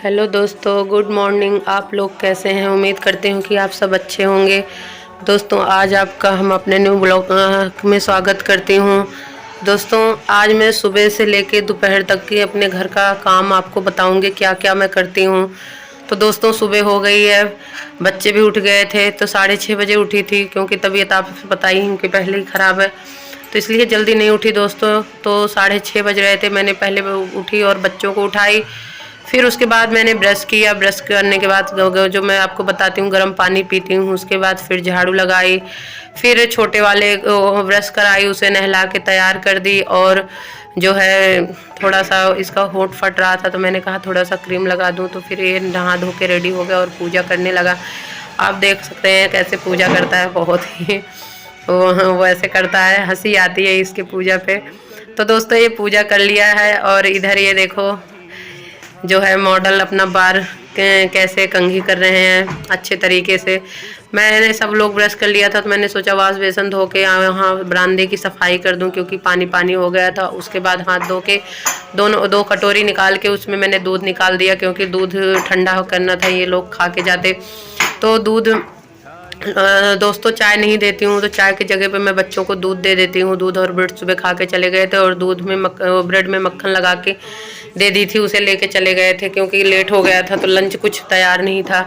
Hello दोस्तों, good morning. आप लोग कैसे हैं? उम्मीद करते हूँ कि आप सब अच्छे होंगे। दोस्तों, आज आपका हम अपने न्यू ब्लॉग में स्वागत करती हूँ। दोस्तों, आज मैं सुबह से लेके दोपहर तक की अपने घर का काम आपको बताऊंगी, क्या क्या मैं करती हूँ। तो दोस्तों, सुबह हो गई है, बच्चे भी उठ गए थे, तो 6:30 बजे उठी थी क्योंकि तबीयत आपको पता ही उनकी पहले ही ख़राब है, तो इसलिए जल्दी नहीं उठी दोस्तों। तो 6:30 बज रहे थे, मैंने पहले उठी और बच्चों को उठाई। फिर उसके बाद मैंने ब्रश किया। ब्रश करने के बाद जो मैं आपको बताती हूँ, गर्म पानी पीती हूँ। उसके बाद फिर झाड़ू लगाई, फिर छोटे वाले ब्रश कराई, उसे नहला के तैयार कर दी। और जो है थोड़ा सा इसका होंठ फट रहा था, तो मैंने कहा थोड़ा सा क्रीम लगा दूँ। तो फिर ये नहा धो के रेडी हो गया और पूजा करने लगा। आप देख सकते हैं कैसे पूजा करता है, बहुत ही वो ऐसे करता है, हंसी आती है इसके पूजा पे। तो दोस्तों, ये पूजा कर लिया है और इधर ये देखो जो है मॉडल अपना बार कैसे कंघी कर रहे हैं अच्छे तरीके से। मैंने सब लोग ब्रश कर लिया था, तो मैंने सोचा वाश बेसन धो के यहाँ बरामदे की सफाई कर दूं, क्योंकि पानी पानी हो गया था। उसके बाद हाथ धो के दो कटोरी निकाल के उसमें मैंने दूध निकाल दिया, क्योंकि दूध ठंडा करना था, ये लोग खा के जाते। तो दूध दोस्तों, चाय नहीं देती हूँ, तो चाय की जगह पे मैं बच्चों को दूध दे देती हूँ। दूध और ब्रेड सुबह खा के चले गए थे, और दूध में ब्रेड में मक्खन लगा के दे दी थी, उसे लेके चले गए थे, क्योंकि लेट हो गया था तो लंच कुछ तैयार नहीं था।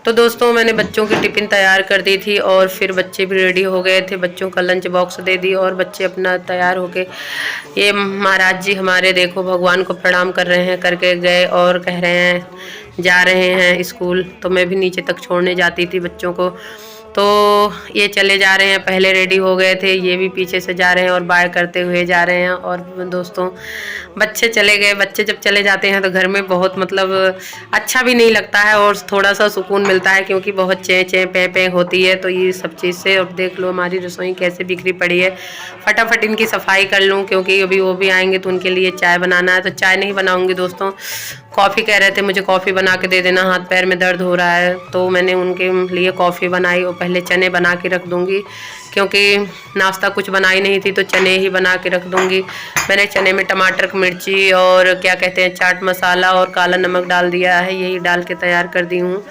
तो दोस्तों, मैंने बच्चों की टिफ़िन तैयार कर दी थी, और फिर बच्चे भी रेडी हो गए थे, बच्चों का लंच बॉक्स दे दी, और बच्चे अपना तैयार हो गए। ये महाराज जी हमारे देखो भगवान को प्रणाम कर रहे हैं, करके गए और कह रहे हैं जा रहे हैं स्कूल। तो मैं भी नीचे तक छोड़ने जाती थी बच्चों को, तो ये चले जा रहे हैं, पहले रेडी हो गए थे, ये भी पीछे से जा रहे हैं और बाय करते हुए जा रहे हैं। और दोस्तों, बच्चे चले गए। बच्चे जब चले जाते हैं तो घर में बहुत मतलब अच्छा भी नहीं लगता है, और थोड़ा सा सुकून मिलता है, क्योंकि बहुत चें चें पे पे होती है। तो ये सब चीज़ से अब देख लो हमारी रसोई कैसे बिखरी पड़ी है। फटाफट इनकी सफाई कर लूँ, क्योंकि अभी वो भी आएंगे तो उनके लिए चाय बनाना है। तो चाय नहीं बनाऊँगी दोस्तों, कॉफ़ी कह रहे थे मुझे कॉफ़ी बना के दे देना, हाथ पैर में दर्द हो रहा है। तो मैंने उनके लिए कॉफ़ी बनाई, और पहले चने बना के रख दूँगी, क्योंकि नाश्ता कुछ बनाई नहीं थी, तो चने ही बना के रख दूँगी। मैंने चने में टमाटर, मिर्ची और क्या कहते हैं चाट मसाला और काला नमक डाल दिया है, यही डाल के तैयार कर दी हूँ।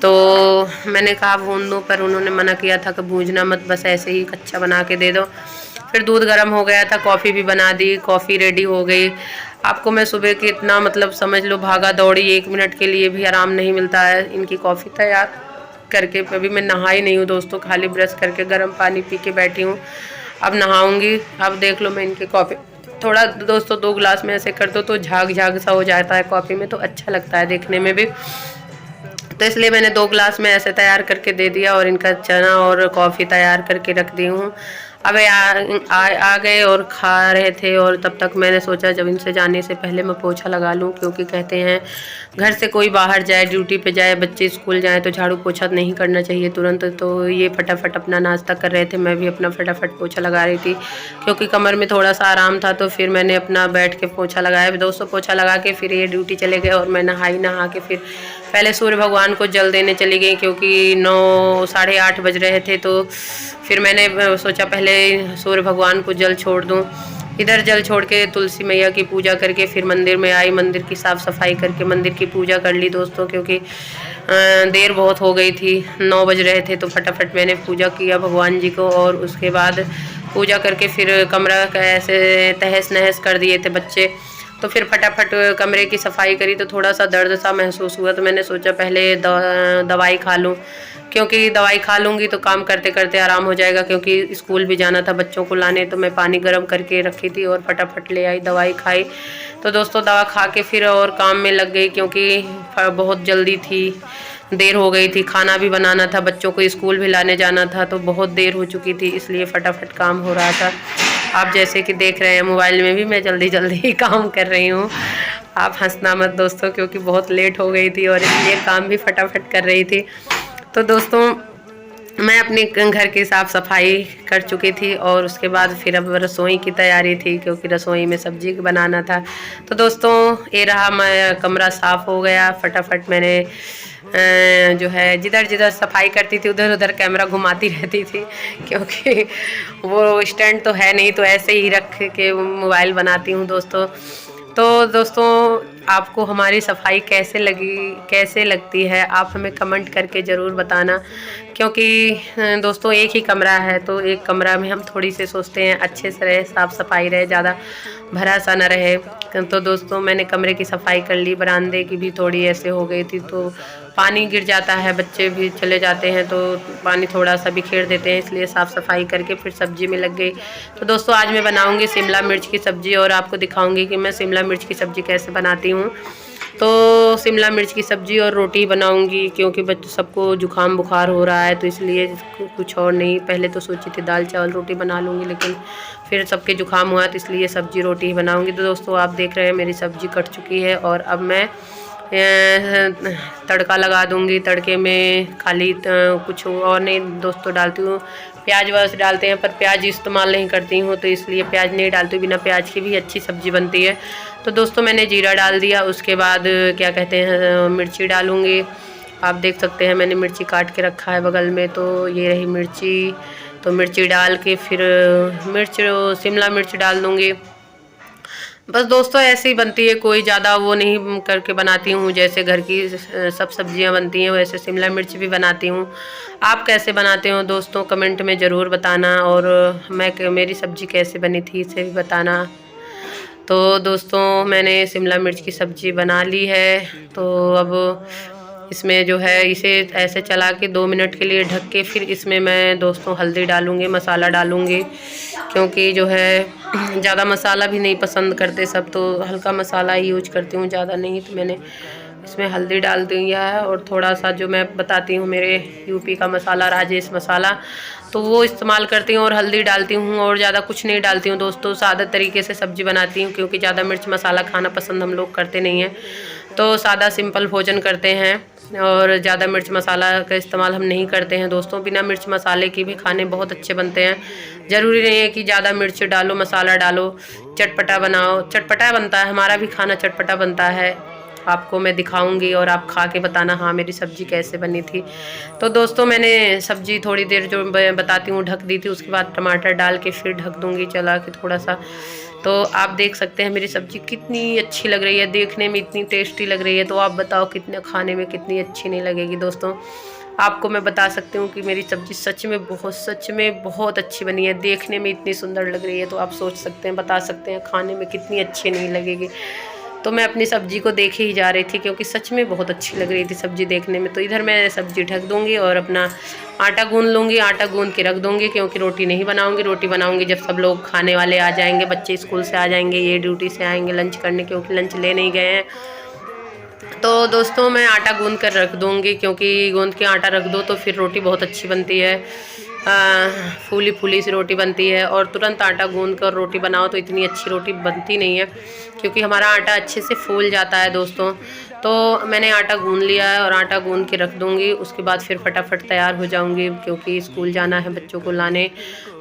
तो मैंने कहा भून दूँ, पर उन्होंने मना किया था कि भूजना मत, बस ऐसे ही कच्चा बना के दे दो। फिर दूध गर्म हो गया था, कॉफ़ी भी बना दी, कॉफ़ी रेडी हो गई। आपको मैं सुबह की इतना मतलब समझ लो भागा दौड़ी, 1 मिनट के लिए भी आराम नहीं मिलता है। इनकी कॉफ़ी तैयार करके अभी मैं नहाई नहीं हूँ दोस्तों, खाली ब्रश करके गर्म पानी पी के बैठी हूँ। अब नहाऊंगी। अब देख लो मैं इनकी कॉफ़ी थोड़ा दोस्तों 2 गिलास में ऐसे कर दो तो झाग झाग सा हो जाता है कॉफ़ी में, तो अच्छा लगता है देखने में भी। तो इसलिए मैंने 2 गिलास में ऐसे तैयार करके दे दिया, और इनका चना और कॉफ़ी तैयार करके रख दी हूँ। अब आ गए और खा रहे थे, और तब तक मैंने सोचा जब इनसे जाने से पहले मैं पोछा लगा लूँ, क्योंकि कहते हैं घर से कोई बाहर जाए, ड्यूटी पे जाए, बच्चे स्कूल जाएँ, तो झाड़ू पोछा नहीं करना चाहिए तुरंत। तो ये फटाफट अपना नाश्ता कर रहे थे, मैं भी अपना फटाफट पोछा लगा रही थी, क्योंकि कमर में थोड़ा सा आराम था। तो फिर मैंने अपना बैठ के पोछा लगाया दोस्तों। पोछा लगा के फिर ये ड्यूटी चले गए, और मैं नहाई। नहा के फिर पहले सूर्य भगवान को जल देने चली गई, क्योंकि 9 साढ़े 8 बज रहे थे। तो फिर मैंने सोचा पहले सूर्य भगवान को जल छोड़ दूं। इधर जल छोड़ के तुलसी मैया की पूजा करके फिर मंदिर में आई, मंदिर की साफ़ सफाई करके मंदिर की पूजा कर ली दोस्तों, क्योंकि देर बहुत हो गई थी, 9 बज रहे थे। तो फटाफट मैंने पूजा किया भगवान जी को, और उसके बाद पूजा करके फिर कमरा ऐसे तहस नहस कर दिए थे बच्चे। तो फिर फटाफट कमरे की सफाई करी, तो थोड़ा सा दर्द सा महसूस हुआ। तो मैंने सोचा पहले दवाई खा लूँ, क्योंकि दवाई खा लूँगी तो काम करते करते आराम हो जाएगा, क्योंकि स्कूल भी जाना था बच्चों को लाने। तो मैं पानी गर्म करके रखी थी और फटाफट ले आई, दवाई खाई। तो दोस्तों, दवा खा के फिर और काम में लग गई, क्योंकि बहुत जल्दी थी, देर हो गई थी, खाना भी बनाना था, बच्चों को स्कूल भी लाने जाना था, तो बहुत देर हो चुकी थी, इसलिए फटाफट काम हो रहा था। आप जैसे कि देख रहे हैं मोबाइल में भी मैं जल्दी जल्दी ही काम कर रही हूँ। आप हंसना मत दोस्तों, क्योंकि बहुत लेट हो गई थी और इसलिए काम भी फटाफट कर रही थी। तो दोस्तों, मैं अपने घर की साफ़ सफाई कर चुकी थी, और उसके बाद फिर अब रसोई की तैयारी थी, क्योंकि रसोई में सब्जी बनाना था। तो दोस्तों, ये रहा मैं कमरा साफ़ हो गया। फटाफट मैंने जो है जिधर जिधर सफाई करती थी उधर उधर कैमरा घुमाती रहती थी, क्योंकि वो स्टैंड तो है नहीं, तो ऐसे ही रख के मोबाइल बनाती हूँ दोस्तों। तो दोस्तों आपको हमारी सफाई कैसे लगती है, आप हमें कमेंट करके ज़रूर बताना, क्योंकि दोस्तों एक ही कमरा है तो एक कमरा में हम थोड़ी से सोचते हैं अच्छे से रहे, साफ़ सफाई रहे, ज़्यादा भरा सा ना रहे। तो दोस्तों मैंने कमरे की सफाई कर ली, बरामदे की भी थोड़ी ऐसे हो गई थी, तो पानी गिर जाता है, बच्चे भी चले जाते हैं तो पानी थोड़ा सा बिखेर देते हैं, इसलिए साफ़ सफाई करके फिर सब्ज़ी में लग गई। तो दोस्तों आज मैं बनाऊंगी शिमला मिर्च की सब्ज़ी और आपको दिखाऊंगी कि मैं शिमला मिर्च की सब्ज़ी कैसे बनाती हूँ। तो शिमला मिर्च की सब्ज़ी और रोटी बनाऊंगी, क्योंकि बच्चों सबको जुकाम बुखार हो रहा है, तो इसलिए कुछ और नहीं। पहले तो सोची थी दाल चावल रोटी बना लूँगी, लेकिन फिर सबके जुकाम हुआ तो इसलिए सब्ज़ी रोटी ही बनाऊंगी। तो दोस्तों आप देख रहे हैं मेरी सब्ज़ी कट चुकी है और अब मैं तड़का लगा दूंगी। तड़के में खाली कुछ और नहीं दोस्तों डालती हूँ, प्याज वैसे डालते हैं पर प्याज इस्तेमाल नहीं करती हूँ, तो इसलिए प्याज नहीं डालती हूँ। बिना प्याज की भी अच्छी सब्ज़ी बनती है। तो दोस्तों मैंने जीरा डाल दिया, उसके बाद क्या कहते हैं मिर्ची डालूँगी। आप देख सकते हैं मैंने मिर्ची काट के रखा है बगल में, तो ये रही मिर्ची। तो मिर्ची डाल के फिर शिमला मिर्च डाल दूँगी। बस दोस्तों ऐसे ही बनती है, कोई ज़्यादा वो नहीं करके बनाती हूँ, जैसे घर की सब सब्जियाँ बनती हैं वैसे शिमला मिर्च भी बनाती हूँ। आप कैसे बनाते हो दोस्तों कमेंट में ज़रूर बताना, और मेरी सब्ज़ी कैसे बनी थी इसे भी बताना। तो दोस्तों मैंने शिमला मिर्च की सब्ज़ी बना ली है, तो अब इसमें जो है इसे ऐसे चला के 2 मिनट के लिए ढक के फिर इसमें मैं दोस्तों हल्दी डालूँगी, मसाला डालूँगी, क्योंकि जो है ज़्यादा मसाला भी नहीं पसंद करते सब, तो हल्का मसाला ही यूज करती हूँ, ज़्यादा नहीं। तो मैंने इसमें हल्दी डाल दिया है और थोड़ा सा जो मैं बताती हूँ मेरे यूपी का मसाला राजेश मसाला, तो वो इस्तेमाल करती हूँ और हल्दी डालती हूँ, और ज़्यादा कुछ नहीं डालती हूँ दोस्तों। सादा तरीके से सब्ज़ी बनाती हूँ, क्योंकि ज़्यादा मिर्च मसाला खाना पसंद हम लोग करते नहीं हैं, तो सादा सिंपल भोजन करते हैं और ज़्यादा मिर्च मसाला का इस्तेमाल हम नहीं करते हैं दोस्तों। बिना मिर्च मसाले के भी खाने बहुत अच्छे बनते हैं, ज़रूरी नहीं है कि ज़्यादा मिर्च डालो मसाला डालो, चटपटा बनाओ, चटपटा बनता है, हमारा भी खाना चटपटा बनता है। आपको मैं दिखाऊंगी और आप खा के बताना हाँ मेरी सब्ज़ी कैसे बनी थी। तो दोस्तों मैंने सब्ज़ी थोड़ी देर जो बताती हूँ ढक दी थी, उसके बाद टमाटर डाल के फिर ढक दूँगी चला के थोड़ा सा। तो आप देख सकते हैं मेरी सब्ज़ी कितनी अच्छी लग रही है, देखने में इतनी टेस्टी लग रही है, तो आप बताओ कितने खाने में कितनी अच्छी नहीं लगेगी दोस्तों। आपको मैं बता सकती हूँ कि मेरी सब्ज़ी सच में बहुत अच्छी बनी है, देखने में इतनी सुंदर लग रही है, तो आप सोच सकते हैं बता सकते हैं खाने में कितनी अच्छी नहीं लगेगी। तो मैं अपनी सब्ज़ी को देखे ही जा रही थी, क्योंकि सच में बहुत अच्छी लग रही थी सब्ज़ी देखने में। तो इधर मैं सब्ज़ी ढक दूँगी और अपना आटा गूँध लूँगी, आटा गूँध के रख दूँगी, क्योंकि रोटी नहीं बनाऊँगी। रोटी बनाऊँगी जब सब लोग खाने वाले आ जाएंगे, बच्चे स्कूल से आ जाएंगे, ये ड्यूटी से आएंगे लंच करने, क्योंकि लंच ले नहीं गए हैं। तो दोस्तों मैं आटा गूँध कर रख दूँगी, क्योंकि गूँध के आटा रख दो तो फिर रोटी बहुत अच्छी बनती है, फूली फूली सी रोटी बनती है। और तुरंत आटा गूँध कर रोटी बनाओ तो इतनी अच्छी रोटी बनती नहीं है, क्योंकि हमारा आटा अच्छे से फूल जाता है दोस्तों। तो मैंने आटा गूँध लिया है और आटा गूँध के रख दूँगी, उसके बाद फिर फटाफट तैयार हो जाऊँगी, क्योंकि स्कूल जाना है बच्चों को लाने।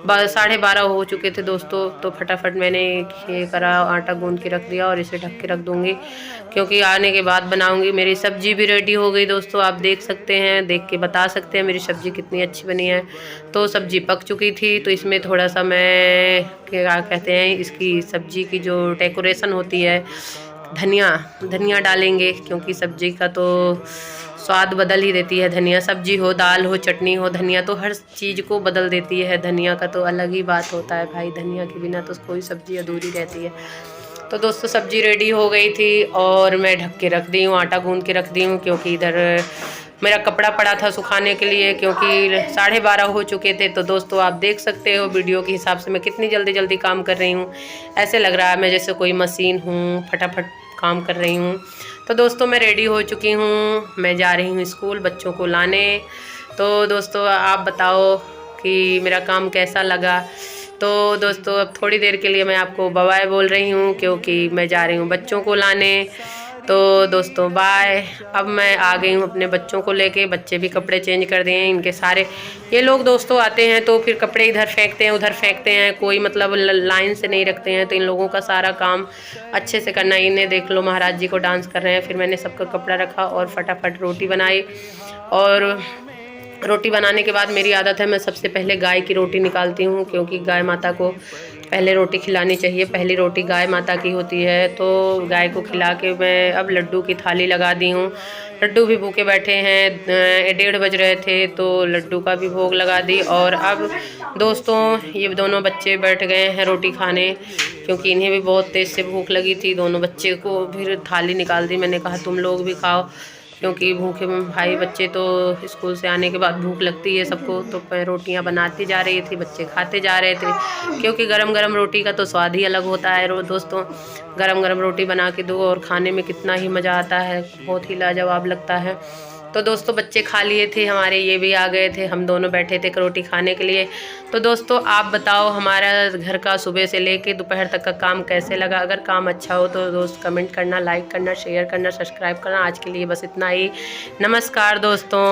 12:30 हो चुके थे दोस्तों, तो फटाफट मैंने ये करा, आटा गूँध के रख दिया और इसे ढक के रख दूँगी, क्योंकि आने के बाद बनाऊँगी। मेरी सब्ज़ी भी रेडी हो गई दोस्तों, आप देख सकते हैं, देख के बता सकते हैं मेरी सब्ज़ी कितनी अच्छी बनी है। तो सब्ज़ी पक चुकी थी, तो इसमें थोड़ा सा मैं क्या कहते हैं इसकी सब्ज़ी की जो डेकोरेशन होती है, धनिया डालेंगे, क्योंकि सब्ज़ी का तो स्वाद बदल ही देती है धनिया। सब्ज़ी हो, दाल हो, चटनी हो, धनिया तो हर चीज़ को बदल देती है। धनिया का तो अलग ही बात होता है भाई, धनिया के बिना तो कोई सब्ज़ी अधूरी रहती है। तो दोस्तों सब्ज़ी रेडी हो गई थी और मैं ढक के रख दी हूँ, आटा गूँध के रख दी हूँ, क्योंकि इधर मेरा कपड़ा पड़ा था सुखाने के लिए, क्योंकि 12:30 हो चुके थे। तो दोस्तों आप देख सकते हो वीडियो के हिसाब से मैं कितनी जल्दी काम कर रही हूँ, ऐसे लग रहा है मैं जैसे कोई मशीन हूँ, फटाफट काम कर रही हूँ। तो दोस्तों मैं रेडी हो चुकी हूँ, मैं जा रही हूँ स्कूल बच्चों को लाने। तो दोस्तों आप बताओ कि मेरा काम कैसा लगा। तो दोस्तों अब थोड़ी देर के लिए मैं आपको बाय बोल रही हूँ, क्योंकि मैं जा रही हूँ बच्चों को लाने। तो दोस्तों बाय। अब मैं आ गई हूँ अपने बच्चों को लेके, बच्चे भी कपड़े चेंज कर दिए हैं इनके सारे। ये लोग दोस्तों आते हैं तो फिर कपड़े इधर फेंकते हैं उधर फेंकते हैं, कोई मतलब लाइन से नहीं रखते हैं, तो इन लोगों का सारा काम अच्छे से करना। इन्हें देख लो महाराज जी को डांस कर रहे हैं। फिर मैंने सबका कपड़ा रखा और फटाफट रोटी बनाई, और रोटी बनाने के बाद मेरी आदत है मैं सबसे पहले गाय की रोटी निकालती हूँ, क्योंकि गाय माता को पहले रोटी खिलानी चाहिए, पहली रोटी गाय माता की होती है। तो गाय को खिला के मैं अब लड्डू की थाली लगा दी हूँ। लड्डू भी भूखे बैठे हैं, 1:30 बज रहे थे तो लड्डू का भी भोग लगा दी। और अब दोस्तों ये दोनों बच्चे बैठ गए हैं रोटी खाने, क्योंकि इन्हें भी बहुत तेज़ से भूख लगी थी। दोनों बच्चे को फिर थाली निकाल दी, मैंने कहा तुम लोग भी खाओ, क्योंकि भूखे भाई बच्चे तो स्कूल से आने के बाद भूख लगती है सबको। तो मैं रोटियां बनाती जा रही थी, बच्चे खाते जा रहे थे, क्योंकि गरम गरम रोटी का तो स्वाद ही अलग होता है। दोस्तों गरम गरम रोटी बना के दो और खाने में कितना ही मज़ा आता है, बहुत ही लाजवाब लगता है। तो दोस्तों बच्चे खा लिए थे हमारे, ये भी आ गए थे, हम दोनों बैठे थे रोटी खाने के लिए। तो दोस्तों आप बताओ हमारा घर का सुबह से लेके दोपहर तक का काम कैसे लगा। अगर काम अच्छा हो तो दोस्त कमेंट करना, लाइक करना, शेयर करना, सब्सक्राइब करना। आज के लिए बस इतना ही। नमस्कार दोस्तों।